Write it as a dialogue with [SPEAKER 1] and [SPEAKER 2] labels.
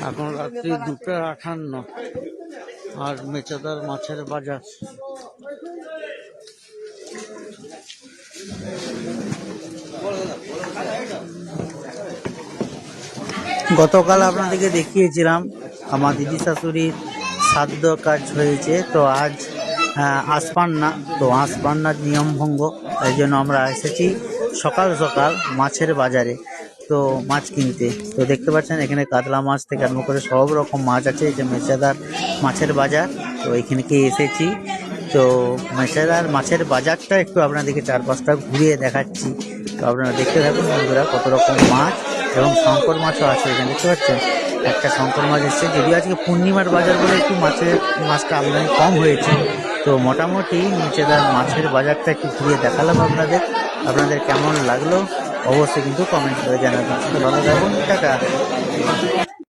[SPEAKER 1] এখন রাত্রি 2:58 আর মেচেদার মাছের বাজার। গতকাল আপনাদেরকে দেখিয়েছিলাম আমার দিদি শাশুড়ির শ্রাদ্ধ কাজ হয়েছে, তো আজ আশপান্না, তো আশপান্নার নিয়ম ভঙ্গ, এই জন্য আমরা এসেছি সকাল সকাল মাছের বাজারে তো মাছ কিনতে। তো দেখতে পাচ্ছেন এখানে কাতলা মাছ থেকে আরম্ভ করে সব রকম মাছ আছে। এটা মেচেদার মাছের বাজার, তো এখানে এসেছি। তো মেচেদার মাছের বাজারটা একটু আপনাদেরকে চারপাশটা ঘুরিয়ে দেখাচ্ছি, তো আপনারা দেখতে থাকুন বন্ধুরা কত রকম মাছ এবং শঙ্কর মাছও আছে। এখানে দেখতে পাচ্ছেন একটা শঙ্কর মাছ এসছে, যদিও আজকে পূর্ণিমার বাজার বলে একটু মাছটা আমদানি কম হয়েছে। তো মোটামুটি মেচেদার মাছের বাজারটা একটু ঘুরিয়ে দেখালাম আপনাদের কেমন লাগলো অবশ্যই কিন্তু কমেন্ট করে জানাবেন। ভালো থাকুন, টাটা।